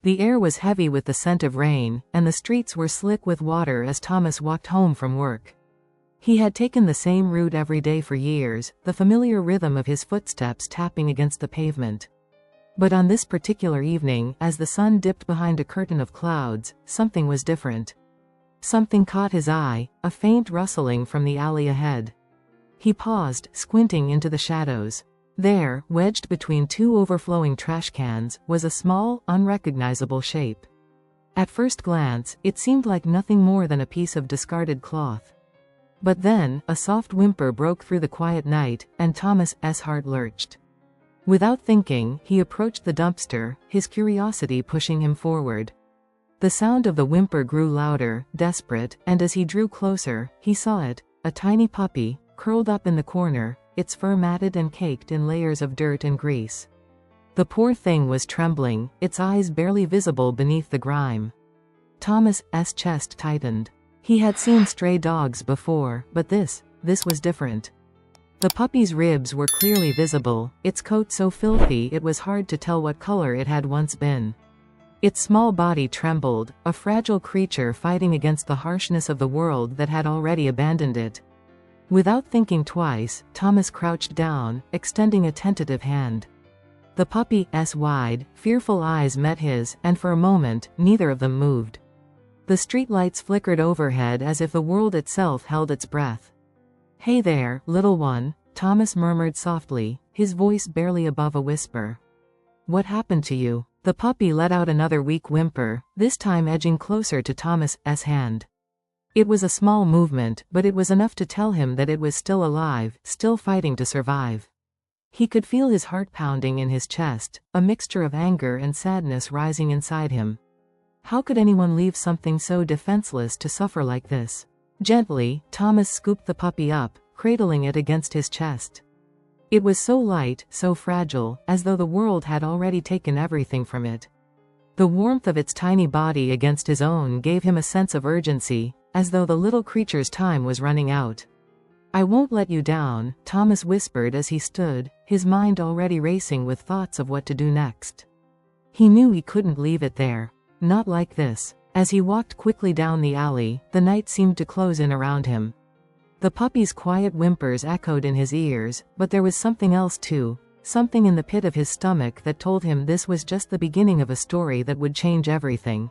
The air was heavy with the scent of rain, and the streets were slick with water as Thomas walked home from work. He had taken the same route every day for years, the familiar rhythm of his footsteps tapping against the pavement. But on this particular evening, as the sun dipped behind a curtain of clouds, something was different. Something caught his eye, a faint rustling from the alley ahead. He paused, squinting into the shadows. There, wedged between two overflowing trash cans, was a small, unrecognizable shape. At first glance, it seemed like nothing more than a piece of discarded cloth. But then, a soft whimper broke through the quiet night, and Thomas's heart lurched. Without thinking, he approached the dumpster, his curiosity pushing him forward. The sound of the whimper grew louder, desperate, and as he drew closer, he saw it, a tiny puppy, curled up in the corner, its fur matted and caked in layers of dirt and grease. The poor thing was trembling, its eyes barely visible beneath the grime. Thomas's chest tightened. He had seen stray dogs before, but this was different. The puppy's ribs were clearly visible, its coat so filthy it was hard to tell what color it had once been. Its small body trembled, a fragile creature fighting against the harshness of the world that had already abandoned it. Without thinking twice, Thomas crouched down, extending a tentative hand. The puppy's wide, fearful eyes met his, and for a moment, neither of them moved. The streetlights flickered overhead as if the world itself held its breath. "Hey there, little one," Thomas murmured softly, his voice barely above a whisper. "What happened to you?" The puppy let out another weak whimper, this time edging closer to Thomas's hand. It was a small movement, but it was enough to tell him that it was still alive, still fighting to survive. He could feel his heart pounding in his chest, a mixture of anger and sadness rising inside him. How could anyone leave something so defenseless to suffer like this? Gently, Thomas scooped the puppy up, cradling it against his chest. It was so light, so fragile, as though the world had already taken everything from it. The warmth of its tiny body against his own gave him a sense of urgency, as though the little creature's time was running out. "I won't let you down," Thomas whispered as he stood, his mind already racing with thoughts of what to do next. He knew he couldn't leave it there. Not like this. As he walked quickly down the alley, the night seemed to close in around him. The puppy's quiet whimpers echoed in his ears, but there was something else too, something in the pit of his stomach that told him this was just the beginning of a story that would change everything.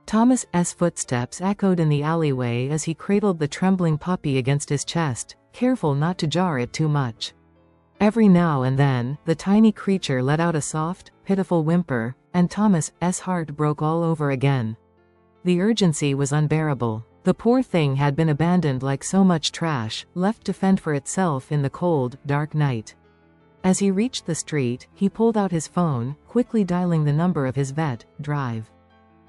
Thomas's footsteps echoed in the alleyway as he cradled the trembling puppy against his chest, careful not to jar it too much. Every now and then, the tiny creature let out a soft, pitiful whimper, and Thomas's heart broke all over again. The urgency was unbearable. The poor thing had been abandoned like so much trash, left to fend for itself in the cold, dark night. As he reached the street, he pulled out his phone, quickly dialing the number of his vet, Drive.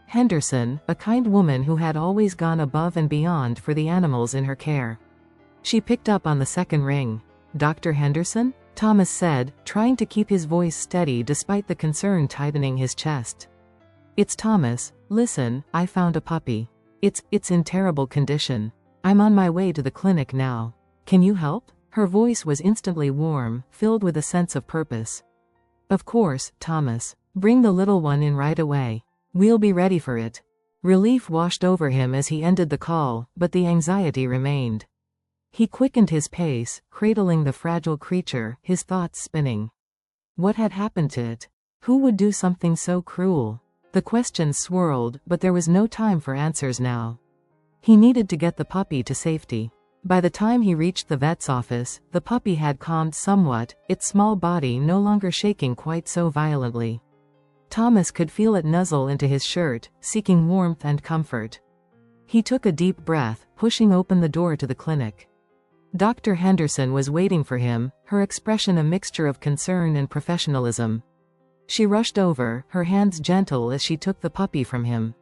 Henderson, a kind woman who had always gone above and beyond for the animals in her care. She picked up on the second ring. "Dr. Henderson?" Thomas said, trying to keep his voice steady despite the concern tightening his chest. "It's Thomas. Listen, I found a puppy. It's in terrible condition. I'm on my way to the clinic now. Can you help?" Her voice was instantly warm, filled with a sense of purpose. "Of course, Thomas. Bring the little one in right away. We'll be ready for it." Relief washed over him as he ended the call, but the anxiety remained. He quickened his pace, cradling the fragile creature, his thoughts spinning. What had happened to it? Who would do something so cruel? The questions swirled, but there was no time for answers now. He needed to get the puppy to safety. By the time he reached the vet's office, the puppy had calmed somewhat, its small body no longer shaking quite so violently. Thomas could feel it nuzzle into his shirt, seeking warmth and comfort. He took a deep breath, pushing open the door to the clinic. Dr. Henderson was waiting for him, her expression a mixture of concern and professionalism. She rushed over, her hands gentle as she took the puppy from him.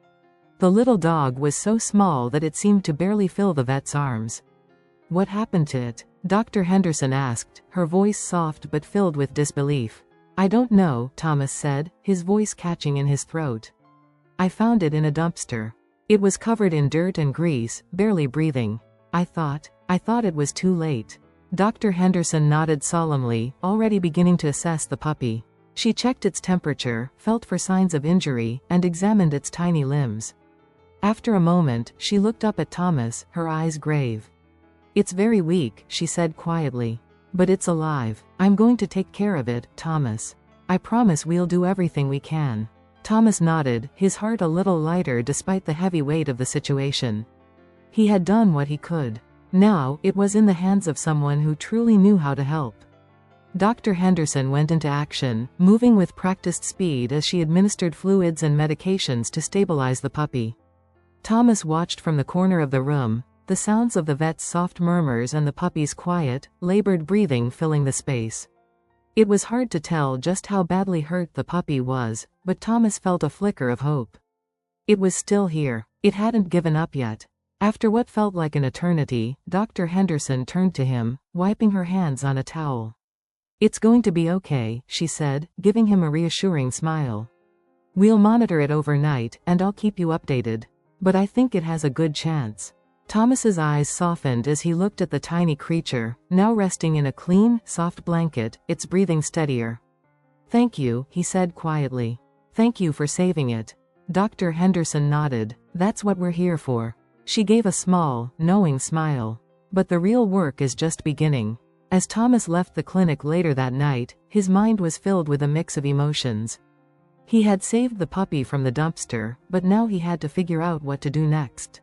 The little dog was so small that it seemed to barely fill the vet's arms. "What happened to it?" Dr. Henderson asked, her voice soft but filled with disbelief. "I don't know," Thomas said, his voice catching in his throat. "I found it in a dumpster. It was covered in dirt and grease, barely breathing. I thought it was too late." Dr. Henderson nodded solemnly, already beginning to assess the puppy. She checked its temperature, felt for signs of injury, and examined its tiny limbs. After a moment, she looked up at Thomas, her eyes grave. "It's very weak," she said quietly. "But it's alive. I'm going to take care of it, Thomas. I promise we'll do everything we can." Thomas nodded, his heart a little lighter despite the heavy weight of the situation. He had done what he could. Now, it was in the hands of someone who truly knew how to help. Dr. Henderson went into action, moving with practiced speed as she administered fluids and medications to stabilize the puppy. Thomas watched from the corner of the room, the sounds of the vet's soft murmurs and the puppy's quiet, labored breathing filling the space. It was hard to tell just how badly hurt the puppy was, but Thomas felt a flicker of hope. It was still here. It hadn't given up yet. After what felt like an eternity, Dr. Henderson turned to him, wiping her hands on a towel. "It's going to be okay," she said, giving him a reassuring smile. "We'll monitor it overnight, and I'll keep you updated. But I think it has a good chance." Thomas's eyes softened as he looked at the tiny creature, now resting in a clean, soft blanket, its breathing steadier. "Thank you," he said quietly. "Thank you for saving it." Dr. Henderson nodded. "That's what we're here for." She gave a small, knowing smile. "But the real work is just beginning." As Thomas left the clinic later that night, his mind was filled with a mix of emotions. He had saved the puppy from the dumpster, but now he had to figure out what to do next.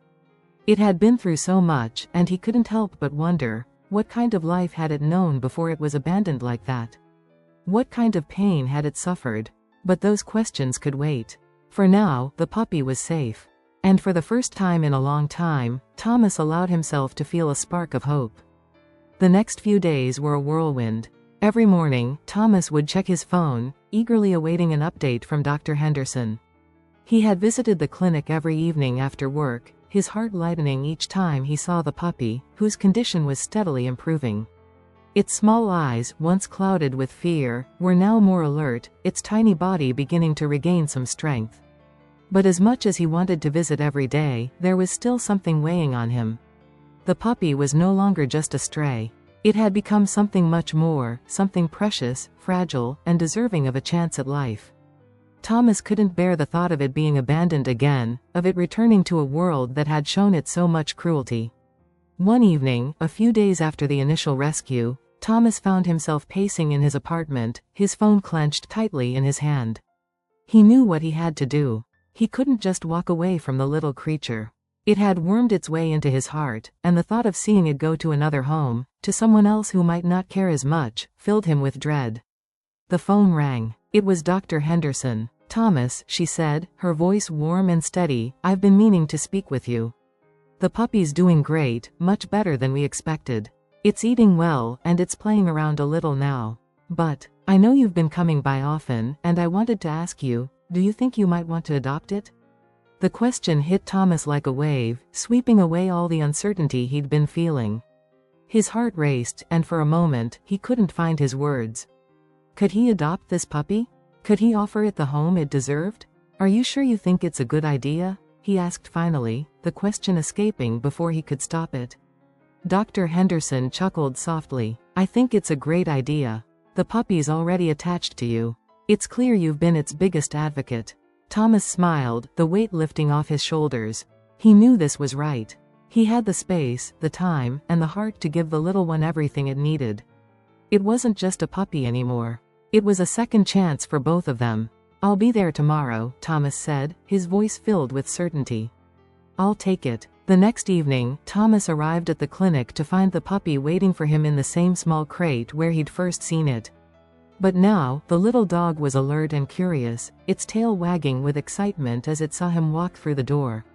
It had been through so much, and he couldn't help but wonder, what kind of life had it known before it was abandoned like that? What kind of pain had it suffered? But those questions could wait. For now, the puppy was safe. And for the first time in a long time, Thomas allowed himself to feel a spark of hope. The next few days were a whirlwind. Every morning, Thomas would check his phone, eagerly awaiting an update from Dr. Henderson. He had visited the clinic every evening after work, his heart lightening each time he saw the puppy, whose condition was steadily improving. Its small eyes, once clouded with fear, were now more alert, its tiny body beginning to regain some strength. But as much as he wanted to visit every day, there was still something weighing on him. The puppy was no longer just a stray. It had become something much more, something precious, fragile, and deserving of a chance at life. Thomas couldn't bear the thought of it being abandoned again, of it returning to a world that had shown it so much cruelty. One evening, a few days after the initial rescue, Thomas found himself pacing in his apartment, his phone clenched tightly in his hand. He knew what he had to do. He couldn't just walk away from the little creature. It had wormed its way into his heart, and the thought of seeing it go to another home, to someone else who might not care as much, filled him with dread. The phone rang. It was Dr. Henderson. "Thomas," she said, her voice warm and steady, "I've been meaning to speak with you. The puppy's doing great, much better than we expected. It's eating well, and it's playing around a little now. But I know you've been coming by often, and I wanted to ask you, do you think you might want to adopt it?" The question hit Thomas like a wave, sweeping away all the uncertainty he'd been feeling. His heart raced, and for a moment, he couldn't find his words. Could he adopt this puppy? Could he offer it the home it deserved? "Are you sure you think it's a good idea?" he asked finally, the question escaping before he could stop it. Dr. Henderson chuckled softly. "I think it's a great idea. The puppy's already attached to you. It's clear you've been its biggest advocate." Thomas smiled, the weight lifting off his shoulders. He knew this was right. He had the space, the time, and the heart to give the little one everything it needed. It wasn't just a puppy anymore. It was a second chance for both of them. "I'll be there tomorrow," Thomas said, his voice filled with certainty. "I'll take it." The next evening, Thomas arrived at the clinic to find the puppy waiting for him in the same small crate where he'd first seen it. But now, the little dog was alert and curious, its tail wagging with excitement as it saw him walk through the door.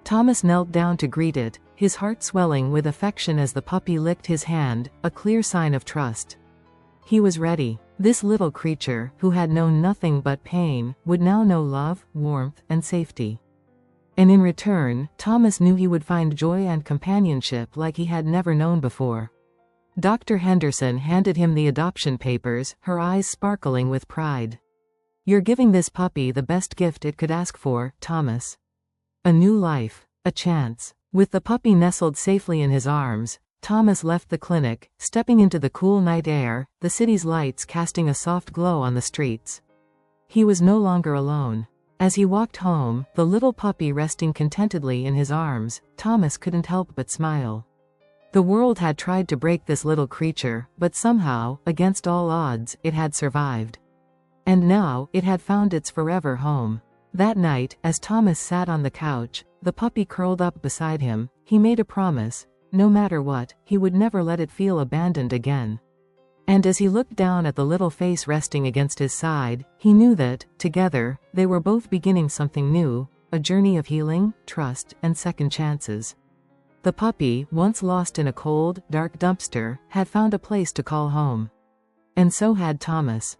Thomas knelt down to greet it, his heart swelling with affection as the puppy licked his hand, a clear sign of trust. He was ready. This little creature, who had known nothing but pain, would now know love, warmth, and safety. And in return, Thomas knew he would find joy and companionship like he had never known before. Dr. Henderson handed him the adoption papers, her eyes sparkling with pride. "You're giving this puppy the best gift it could ask for, Thomas. A new life. A chance." With the puppy nestled safely in his arms, Thomas left the clinic, stepping into the cool night air, the city's lights casting a soft glow on the streets. He was no longer alone. As he walked home, the little puppy resting contentedly in his arms, Thomas couldn't help but smile. The world had tried to break this little creature, but somehow, against all odds, it had survived. And now, it had found its forever home. That night, as Thomas sat on the couch, the puppy curled up beside him, he made a promise: no matter what, he would never let it feel abandoned again. And as he looked down at the little face resting against his side, he knew that, together, they were both beginning something new, a journey of healing, trust, and second chances. The puppy, once lost in a cold, dark dumpster, had found a place to call home. And so had Thomas.